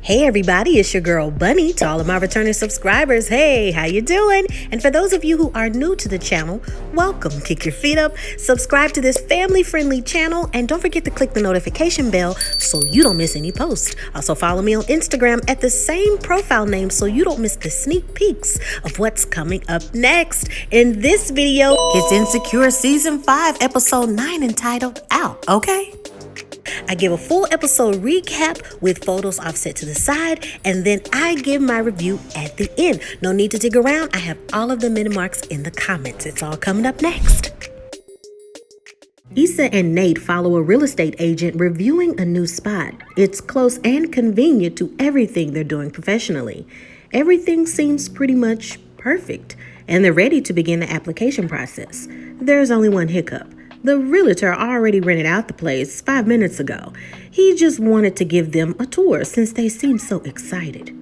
Hey everybody, it's your girl Bunny. To all of my returning subscribers, hey, how you doing? And for those of you who are new to the channel, welcome. Kick your feet up, subscribe to this family-friendly channel, and don't forget to click the notification bell so you don't miss any posts. Also follow me on Instagram at the same profile name so you don't miss the sneak peeks of what's coming up next. In this video, it's Insecure Season 5, Episode 9 entitled Out, okay? I give a full episode recap with photos offset to the side, and then I give my review at the end. No need to dig around. I have all of the minute marks in the comments. It's all coming up next. Issa and Nate follow a real estate agent reviewing a new spot. It's close and convenient to everything they're doing professionally. Everything seems pretty much perfect, and they're ready to begin the application process. There's only one hiccup. The realtor already rented out the place 5 minutes ago. He just wanted to give them a tour since they seemed so excited.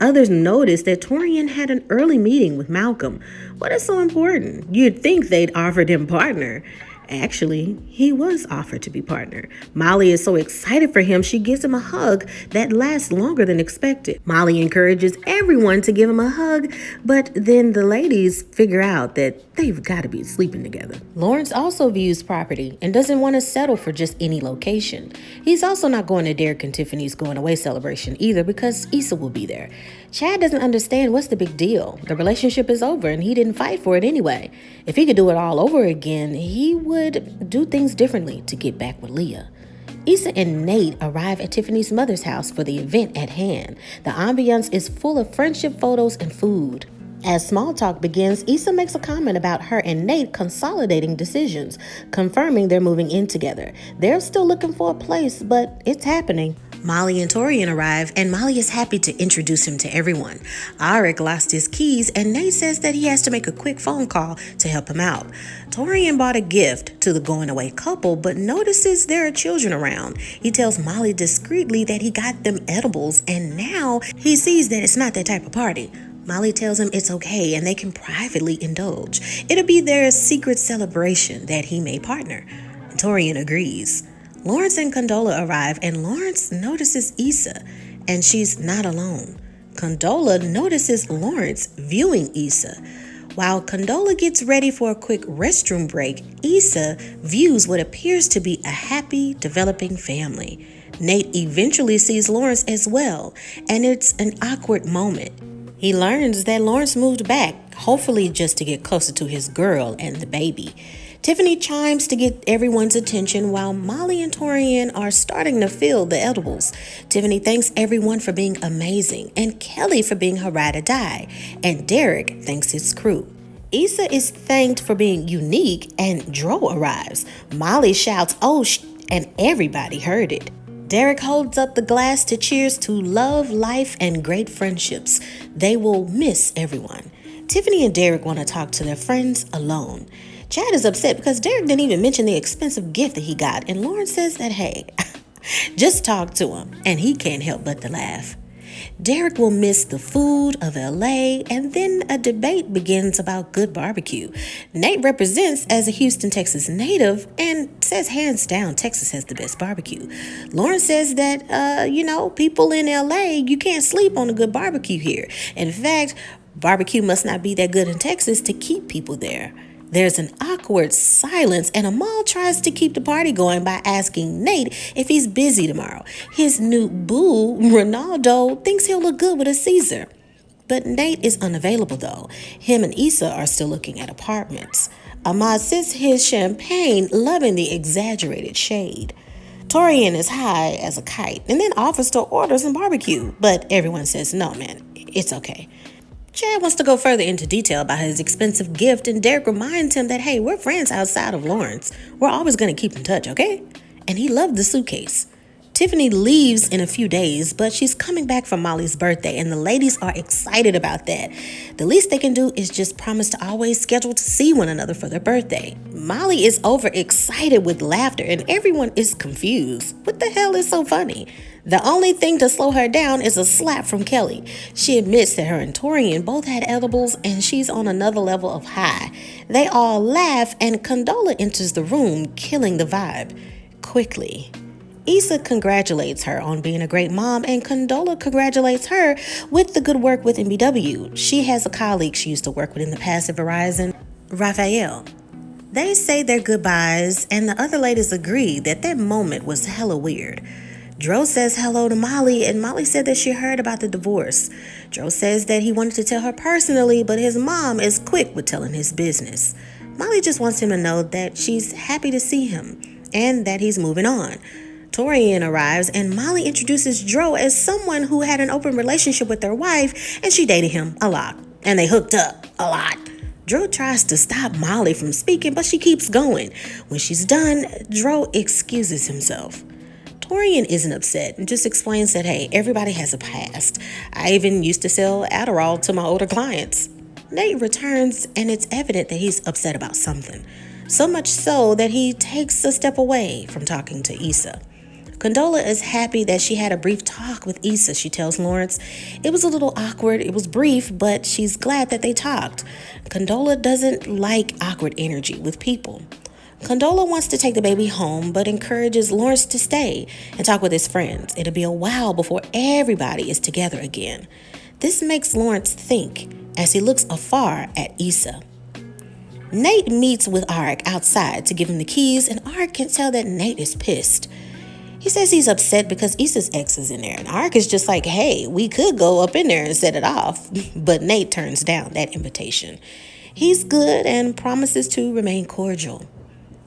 Others noticed that Torian had an early meeting with Malcolm. What is so important? You'd think they'd offered him partner. Actually, he was offered to be partner. Molly is so excited for him, she gives him a hug that lasts longer than expected. Molly encourages everyone to give him a hug, but then the ladies figure out that they've got to be sleeping together. Lawrence also views property and doesn't want to settle for just any location. He's also not going to Derek and Tiffany's going away celebration either because Issa will be there. Chad doesn't understand what's the big deal. The relationship is over and he didn't fight for it anyway. If he could do it all over again, he would do things differently to get back with Leah. Issa and Nate arrive at Tiffany's mother's house for the event at hand. The ambiance is full of friendship photos and food. As small talk begins, Issa makes a comment about her and Nate consolidating decisions, confirming they're moving in together. They're still looking for a place, but it's happening. Molly and Torian arrive, and Molly is happy to introduce him to everyone. Arik lost his keys, and Nate says that he has to make a quick phone call to help him out. Torian bought a gift to the going-away couple, but notices there are children around. He tells Molly discreetly that he got them edibles, and now he sees that it's not that type of party. Molly tells him it's okay and they can privately indulge. It'll be their secret celebration that he may partner. Torian agrees. Lawrence and Condola arrive, and Lawrence notices Issa, and she's not alone. Condola notices Lawrence viewing Issa. While Condola gets ready for a quick restroom break, Issa views what appears to be a happy, developing family. Nate eventually sees Lawrence as well, and it's an awkward moment. He learns that Lawrence moved back, hopefully just to get closer to his girl and the baby. Tiffany chimes to get everyone's attention while Molly and Torian are starting to feel the edibles. Tiffany thanks everyone for being amazing and Kelly for being her ride or die, and Derek thanks his crew. Issa is thanked for being unique and Dro arrives. Molly shouts, "Oh, and everybody heard it. Derek holds up the glass to cheers to love, life, and great friendships. They will miss everyone. Tiffany and Derek want to talk to their friends alone. Chad is upset because Derek didn't even mention the expensive gift that he got, and Lauren says that, hey, just talk to him, and he can't help but to laugh. Derek will miss the food of LA, and then a debate begins about good barbecue. Nate represents as a Houston, Texas native and says hands down Texas has the best barbecue. Lauren says that, people in LA, you can't sleep on a good barbecue here. In fact, barbecue must not be that good in Texas to keep people there. There's an awkward silence, and Amal tries to keep the party going by asking Nate if he's busy tomorrow. His new boo, Ronaldo, thinks he'll look good with a Caesar. But Nate is unavailable, though. Him and Issa are still looking at apartments. Amal sips his champagne, loving the exaggerated shade. Torian is high as a kite and then offers to order some barbecue, but everyone says, no, man, it's okay. Chad wants to go further into detail about his expensive gift, and Derek reminds him that, hey, we're friends outside of Lawrence. We're always going to keep in touch, okay? And he loved the suitcase. Tiffany leaves in a few days, but she's coming back for Molly's birthday, and the ladies are excited about that. The least they can do is just promise to always schedule to see one another for their birthday. Molly is overexcited with laughter, and everyone is confused. What the hell is so funny? The only thing to slow her down is a slap from Kelly. She admits that her and Torian both had edibles and she's on another level of high. They all laugh and Condola enters the room, killing the vibe quickly. Issa congratulates her on being a great mom, and Condola congratulates her with the good work with MBW. She has a colleague she used to work with in the past at Verizon, Raphael. They say their goodbyes, and the other ladies agree that that moment was hella weird. Dro says hello to Molly, and Molly said that she heard about the divorce. Dro says that he wanted to tell her personally, but his mom is quick with telling his business. Molly just wants him to know that she's happy to see him and that he's moving on. Torian arrives, and Molly introduces Dro as someone who had an open relationship with their wife, and she dated him a lot, and they hooked up a lot. Dro tries to stop Molly from speaking, but she keeps going. When she's done, Dro excuses himself. Torian isn't upset and just explains that, hey, everybody has a past. I even used to sell Adderall to my older clients. Nate returns, and it's evident that he's upset about something. So much so that he takes a step away from talking to Issa. Condola is happy that she had a brief talk with Issa, she tells Lawrence. It was a little awkward, it was brief, but she's glad that they talked. Condola doesn't like awkward energy with people. Condola wants to take the baby home, but encourages Lawrence to stay and talk with his friends. It'll be a while before everybody is together again. This makes Lawrence think as he looks afar at Issa. Nate meets with Arik outside to give him the keys, and Arik can tell that Nate is pissed. He says he's upset because Issa's ex is in there, and Arik is just like, hey, we could go up in there and set it off, but Nate turns down that invitation. He's good and promises to remain cordial.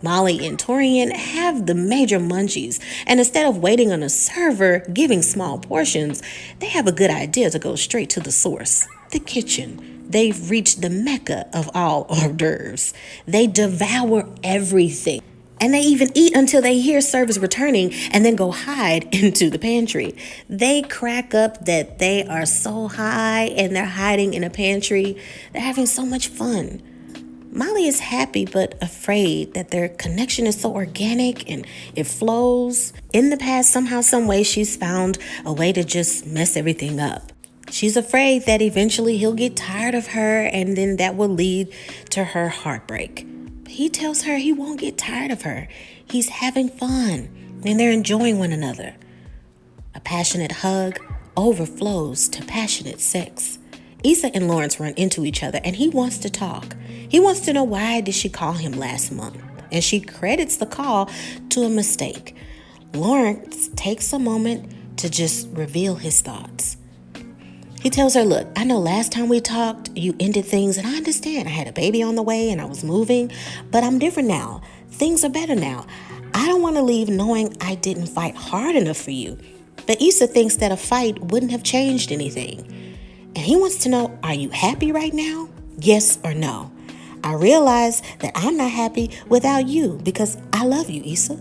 Molly and Torian have the major munchies, and instead of waiting on a server giving small portions, they have a good idea to go straight to the source, the kitchen. They've reached the mecca of all hors d'oeuvres. They devour everything. And they even eat until they hear service returning and then go hide into the pantry. They crack up that they are so high and they're hiding in a pantry. They're having so much fun. Molly is happy but afraid that their connection is so organic and it flows. In the past, somehow, some way, she's found a way to just mess everything up. She's afraid that eventually he'll get tired of her and then that will lead to her heartbreak. He tells her he won't get tired of her. He's having fun, and they're enjoying one another. A passionate hug overflows to passionate sex. Issa and Lawrence run into each other, and he wants to talk. He wants to know why did she call him last month, and she credits the call to a mistake. Lawrence takes a moment to just reveal his thoughts. He tells her, look, I know last time we talked, you ended things, and I understand. I had a baby on the way and I was moving, but I'm different now. Things are better now. I don't want to leave knowing I didn't fight hard enough for you. But Issa thinks that a fight wouldn't have changed anything. And he wants to know, are you happy right now? Yes or no? I realize that I'm not happy without you because I love you, Issa.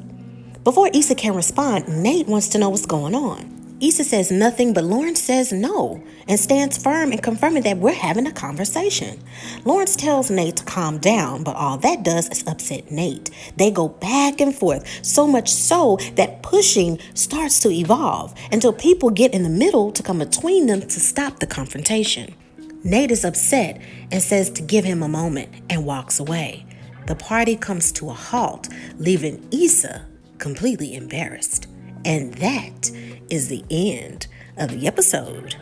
Before Issa can respond, Nate wants to know what's going on. Issa says nothing, but Lawrence says no and stands firm in confirming that we're having a conversation. Lawrence tells Nate to calm down, but all that does is upset Nate. They go back and forth, so much so that pushing starts to evolve until people get in the middle to come between them to stop the confrontation. Nate is upset and says to give him a moment and walks away. The party comes to a halt, leaving Issa completely embarrassed. And that is the end of the episode.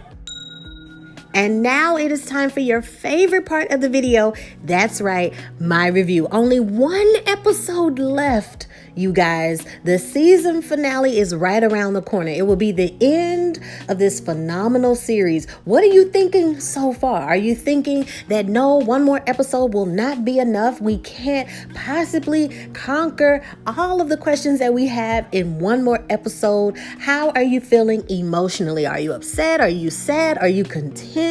And now it is time for your favorite part of the video. That's right, my review. Only one episode left, you guys. The season finale is right around the corner. It will be the end of this phenomenal series. What are you thinking so far? Are you thinking that no, one more episode will not be enough? We can't possibly conquer all of the questions that we have in one more episode. How are you feeling emotionally? Are you upset? Are you sad? Are you content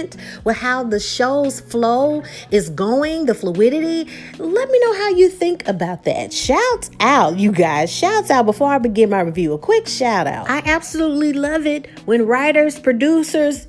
with how the show's flow is going, the fluidity? Let me know how you think about that. Shout out, you guys. Shouts out before I begin my review. A quick shout out. I absolutely love it when writers, producers,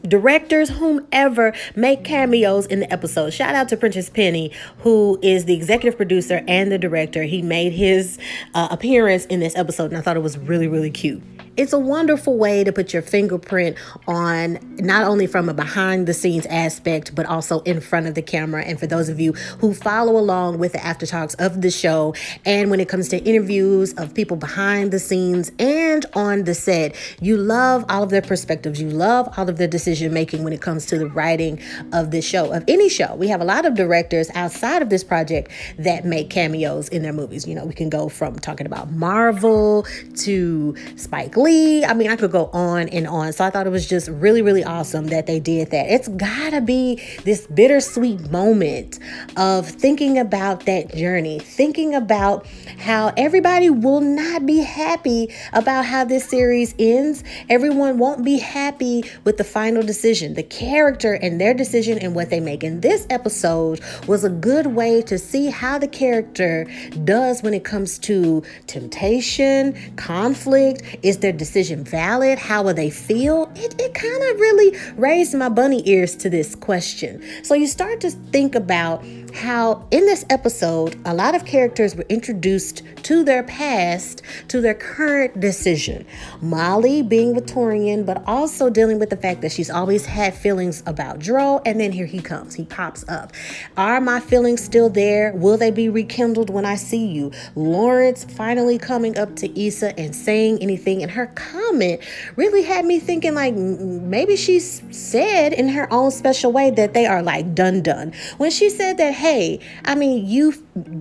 directors, whomever, make cameos in the episode. Shout out to Princess Penny, who is the executive producer and the director. He made his appearance in this episode, and I thought it was really, really cute. It's a wonderful way to put your fingerprint on not only from a behind the scenes aspect, but also in front of the camera. And for those of you who follow along with the after talks of the show, and when it comes to interviews of people behind the scenes and on the set, you love all of their perspectives. You love all of their decision making when it comes to the writing of this show, of any show. We have a lot of directors outside of this project that make cameos in their movies. You know, we can go from talking about Marvel to Spike Lee. I mean, I could go on and on. So I thought it was just really, really awesome that they did that. It's gotta be this bittersweet moment of thinking about that journey, thinking about how everybody will not be happy about how this series ends. Everyone won't be happy with the final decision, the character and their decision and what they make. And this episode was a good way to see how the character does when it comes to temptation, conflict. Is their decision valid? How will they feel? It kind of really raised my bunny ears to this question. So you start to think about how in this episode, a lot of characters were introduced to their past, to their current decision. Molly being Victorian, but also dealing with the fact that she's always had feelings about Dro, and then here he comes. He pops up. Are my feelings still there? Will they be rekindled when I see you? Lawrence finally coming up to Issa and saying anything, and her comment really had me thinking like maybe she said in her own special way that they are like done. When she said that, hey, I mean, you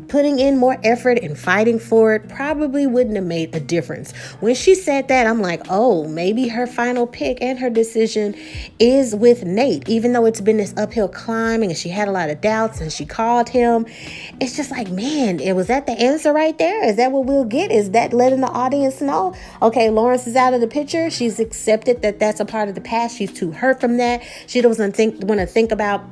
putting in more effort and fighting for it probably wouldn't have made a difference. When she said that, I'm like, oh, maybe her final pick and her decision is with Nate, even though it's been this uphill climbing and she had a lot of doubts and she called him. It's just like, man, was that the answer right there? Is that what we'll get? Is that letting the audience know, okay, Lawrence is out of the picture. She's accepted that that's a part of the past. She's too hurt from that. She doesn't want to think about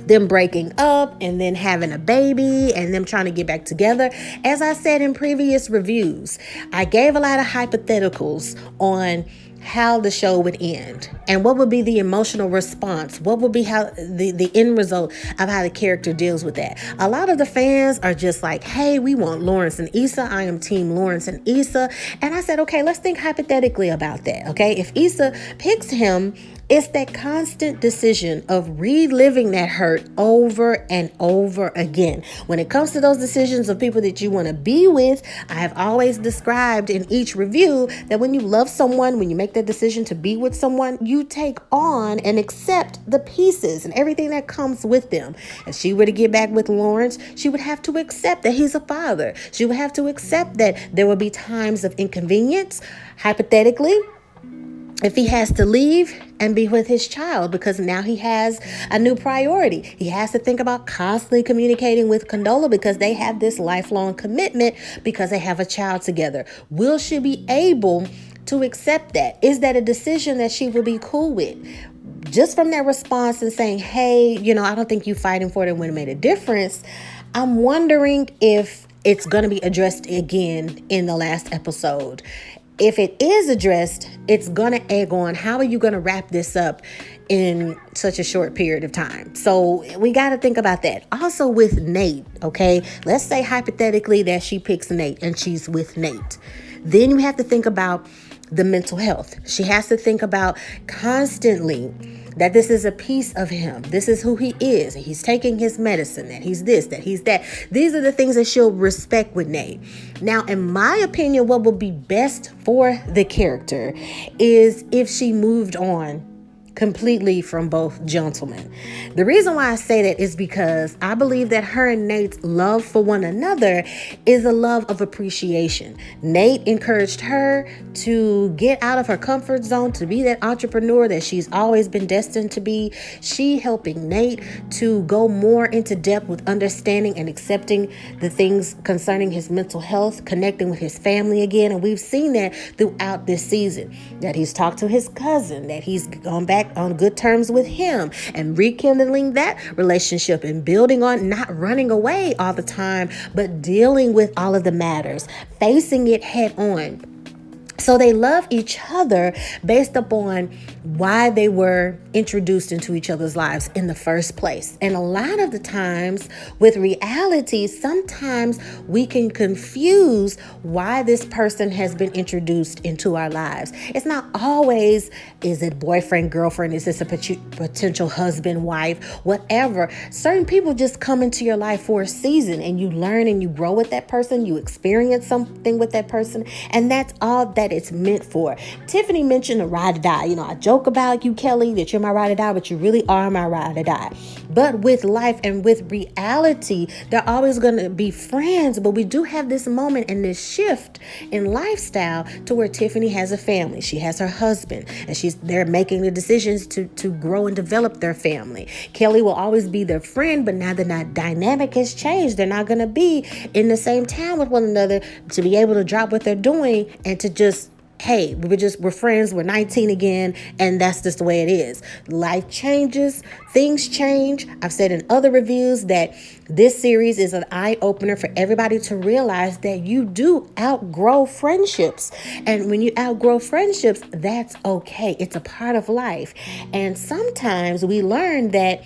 them breaking up and then having a baby and them trying to get back together. As I said in previous reviews, I gave a lot of hypotheticals on how the show would end and what would be the emotional response, what would be how the end result of how the character deals with that. A lot of the fans are just like, hey, we want Lawrence and Issa. I am team Lawrence and Issa. And I said, okay, let's think hypothetically about that. Okay, if Issa picks him, it's that constant decision of reliving that hurt over and over again. When it comes to those decisions of people that you want to be with, I have always described in each review that when you love someone, when you make that decision to be with someone, you take on and accept the pieces and everything that comes with them. If she were to get back with Lawrence, she would have to accept that he's a father. She would have to accept that there will be times of inconvenience. Hypothetically, if he has to leave and be with his child because now he has a new priority. He has to think about constantly communicating with Condola because they have this lifelong commitment because they have a child together. Will she be able to accept that? Is that a decision that she will be cool with? Just from that response and saying, hey, I don't think you fighting for it would have made a difference. I'm wondering if it's going to be addressed again in the last episode. If it is addressed, it's going to egg on, how are you going to wrap this up in such a short period of time? So we got to think about that. Also with Nate, okay? Let's say hypothetically that she picks Nate and she's with Nate. Then you have to think about the mental health. She has to think about constantly that this is a piece of him. This is who he is. He's taking his medicine, that he's this, that he's that. These are the things that she'll respect with Nate. Now, in my opinion, what would be best for the character is if she moved on completely from both gentlemen. The reason why I say that is because I believe that her and Nate's love for one another is a love of appreciation. Nate encouraged her to get out of her comfort zone, to be that entrepreneur that she's always been destined to be. She helping Nate to go more into depth with understanding and accepting the things concerning his mental health, connecting with his family again. And we've seen that throughout this season, that he's talked to his cousin, that he's gone back on good terms with him and rekindling that relationship and building on, not running away all the time, but dealing with all of the matters, facing it head on. So they love each other based upon why they were introduced into each other's lives in the first place. And a lot of the times with reality, sometimes we can confuse why this person has been introduced into our lives. It's not always, is it boyfriend, girlfriend? Is this a potential husband, wife, whatever? Certain people just come into your life for a season, and you learn and you grow with that person. You experience something with that person, and that's all that it's meant for. Tiffany mentioned a ride or die. I joke about you, Kelly, that you're my ride or die, but you really are my ride or die. But with life and with reality, they're always going to be friends. But we do have this moment and this shift in lifestyle to where Tiffany has a family. She has her husband, and they're making the decisions to grow and develop their family. Kelly will always be their friend, but now the dynamic has changed. They're not going to be in the same town with one another to be able to drop what they're doing and to just, hey, we're friends, we're 19 again, and that's just the way it is. Life changes, things change. I've said in other reviews that this series is an eye-opener for everybody to realize that you do outgrow friendships. And when you outgrow friendships, that's okay. It's a part of life. And sometimes we learn that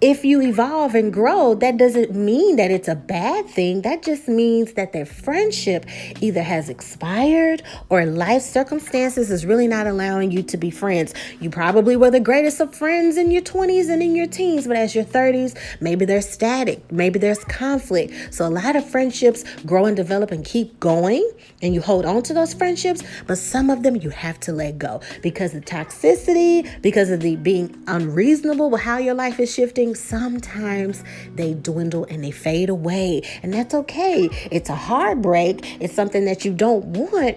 if you evolve and grow, that doesn't mean that it's a bad thing. That just means that their friendship either has expired or life circumstances is really not allowing you to be friends. You probably were the greatest of friends in your 20s and in your teens, but as your 30s, maybe they're static. Maybe there's conflict. So a lot of friendships grow and develop and keep going, and you hold on to those friendships, but some of them you have to let go because of toxicity, because of the being unreasonable with how your life is shifting. Sometimes they dwindle and they fade away, and that's okay. It's a heartbreak. It's something that you don't want,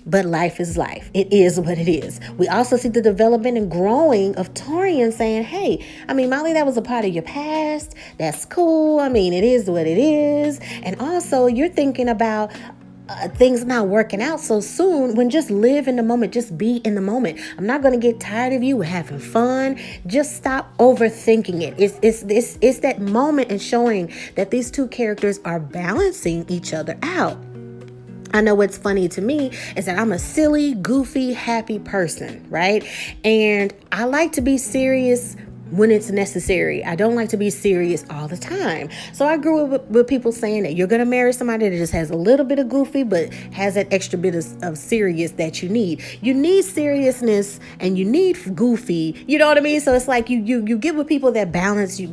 but life is life. It is what it is. We also see the development and growing of Torian saying, hey, Molly, that was a part of your past. That's cool. It is what it is. And also you're thinking about things not working out so soon, when just live in the moment, just be in the moment. I'm not going to get tired of you. We're having fun. Just stop overthinking it. It's that moment and showing that these two characters are balancing each other out. I know what's funny to me is that I'm a silly, goofy, happy person, right? And I like to be serious when it's necessary. I don't like to be serious all the time. So I grew up with people saying that you're going to marry somebody that just has a little bit of goofy, but has that extra bit of serious that you need. You need seriousness and you need goofy. You know what I mean? So it's like you get with people that balance you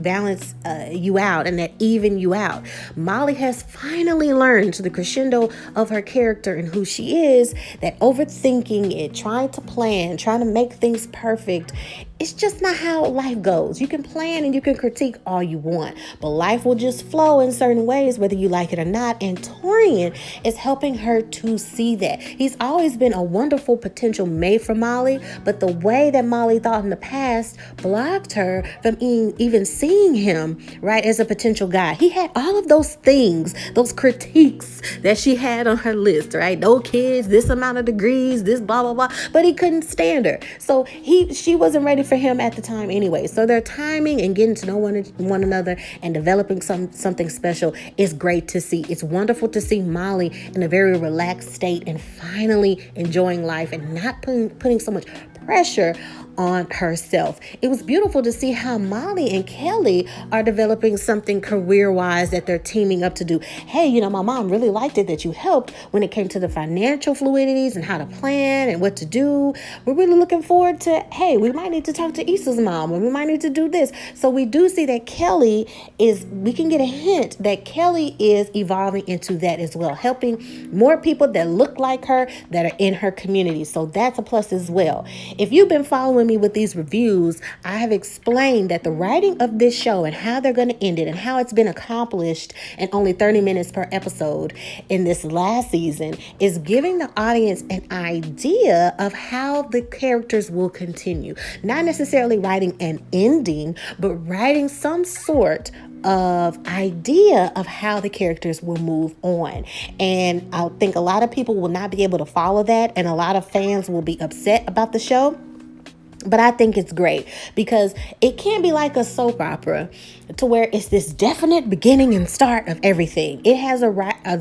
out and that even you out. Molly has finally learned to the crescendo of her character and who she is that overthinking it, trying to plan, trying to make things perfect, it's just not how life goes. You can plan and you can critique all you want, but life will just flow in certain ways, whether you like it or not. And Torian is helping her to see that. He's always been a wonderful potential mate for Molly, but the way that Molly thought in the past blocked her from even seeing him, right, as a potential guy. He had all of those things, those critiques that she had on her list, right? No kids, this amount of degrees, this blah, blah, blah, but he couldn't stand her. So she wasn't ready for him at the time anyway. So their timing and getting to know one another and developing something special is great to see. It's wonderful to see Molly in a very relaxed state and finally enjoying life and not putting so much pressure on herself. It was beautiful to see how Molly and Kelly are developing something career-wise that they're teaming up to do. Hey, my mom really liked it that you helped when it came to the financial fluidities and how to plan and what to do. We're really looking forward to, hey, we might need to talk to Issa's mom, or we might need to do this. So we do see that we can get a hint that Kelly is evolving into that as well, helping more people that look like her that are in her community. So that's a plus as well. If you've been following me with these reviews, I have explained that the writing of this show and how they're going to end it and how it's been accomplished in only 30 minutes per episode in this last season is giving the audience an idea of how the characters will continue. Not necessarily writing an ending, but writing some sort of idea of how the characters will move on. And I think a lot of people will not be able to follow that, and a lot of fans will be upset about the show. But I think it's great because it can't be like a soap opera to where it's this definite beginning and start of everything. It has the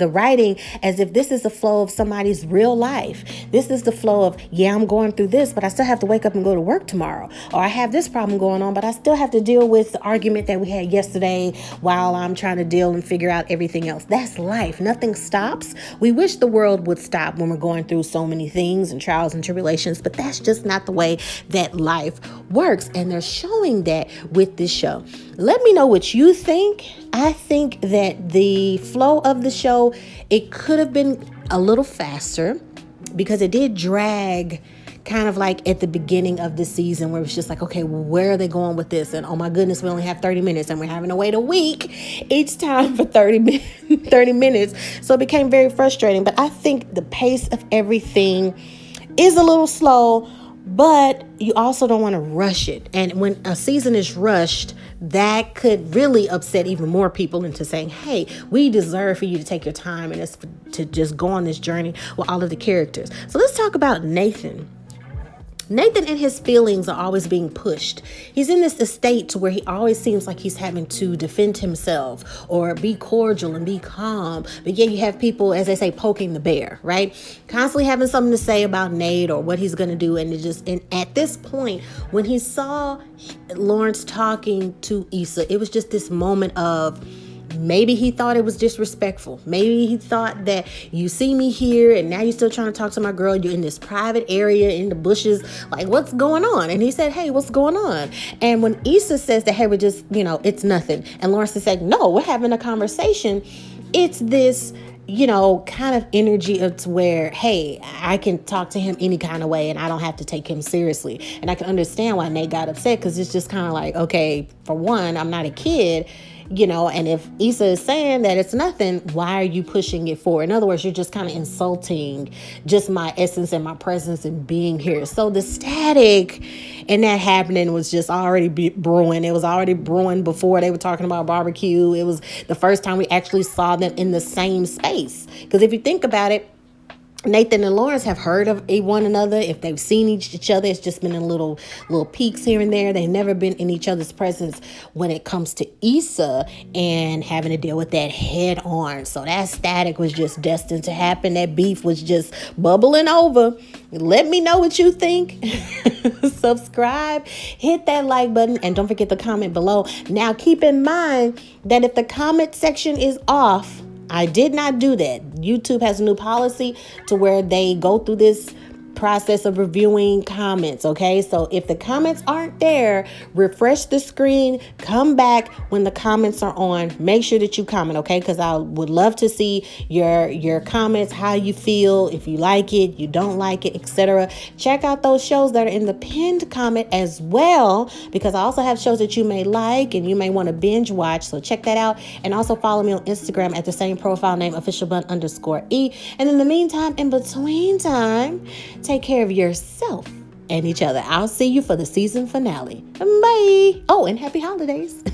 writing as if this is the flow of somebody's real life. This is the flow of, yeah, I'm going through this, but I still have to wake up and go to work tomorrow. Or I have this problem going on, but I still have to deal with the argument that we had yesterday while I'm trying to deal and figure out everything else. That's life. Nothing stops. We wish the world would stop when we're going through so many things and trials and tribulations, but that's just not the way that life works, and they're showing that with this show. Let me know what you think. I think that the flow of the show, it could have been a little faster because it did drag kind of like at the beginning of the season where it's just like, okay, well, where are they going with this? And oh my goodness, we only have 30 minutes and we're having to wait a week each time for 30 minutes. So it became very frustrating, but I think the pace of everything is a little slow, but you also don't want to rush it. And when a season is rushed, that could really upset even more people into saying, hey, we deserve for you to take your time and to just go on this journey with all of the characters. So let's talk about Nathan. Nathan and his feelings are always being pushed. He's in this state to where he always seems like he's having to defend himself or be cordial and be calm. But yet you have people, as they say, poking the bear, right? Constantly having something to say about Nate or what he's going to do. And at this point, when he saw Lawrence talking to Issa, it was just this moment of, maybe he thought it was disrespectful. Maybe he thought that you see me here and now you're still trying to talk to my girl. You're in this private area in the bushes. Like, what's going on? And he said, hey, what's going on? And when Issa says that, hey, we're just, it's nothing. And Lawrence is saying, no, we're having a conversation. It's this, kind of energy of where, hey, I can talk to him any kind of way and I don't have to take him seriously. And I can understand why Nate got upset because it's just kind of like, okay, for one, I'm not a kid. And if Issa is saying that it's nothing, why are you pushing it forward? In other words, you're just kind of insulting just my essence and my presence and being here. So the static and that happening was just already brewing. It was already brewing before they were talking about barbecue. It was the first time we actually saw them in the same space. Because if you think about it, Nathan and Lawrence have heard of one another. If they've seen each other, it's just been in little peeks here and there. They've never been in each other's presence when it comes to Issa and having to deal with that head on. So that static was just destined to happen. That beef was just bubbling over. Let me know what you think. Subscribe, hit that like button, and don't forget to comment below. Now, keep in mind that if the comment section is off, I did not do that. YouTube has a new policy to where they go through this process of reviewing comments, okay? So if the comments aren't there, refresh the screen, come back when the comments are on. Make sure that you comment, okay? Because I would love to see your comments, how you feel, if you like it, you don't like it, etc. Check out those shows that are in the pinned comment as well, because I also have shows that you may like and you may want to binge watch. So check that out. And also follow me on Instagram at the same profile name, officialbunne_E. And in the meantime, in between time, take care of yourself and each other. I'll see you for the season finale. Bye. Oh, and happy holidays.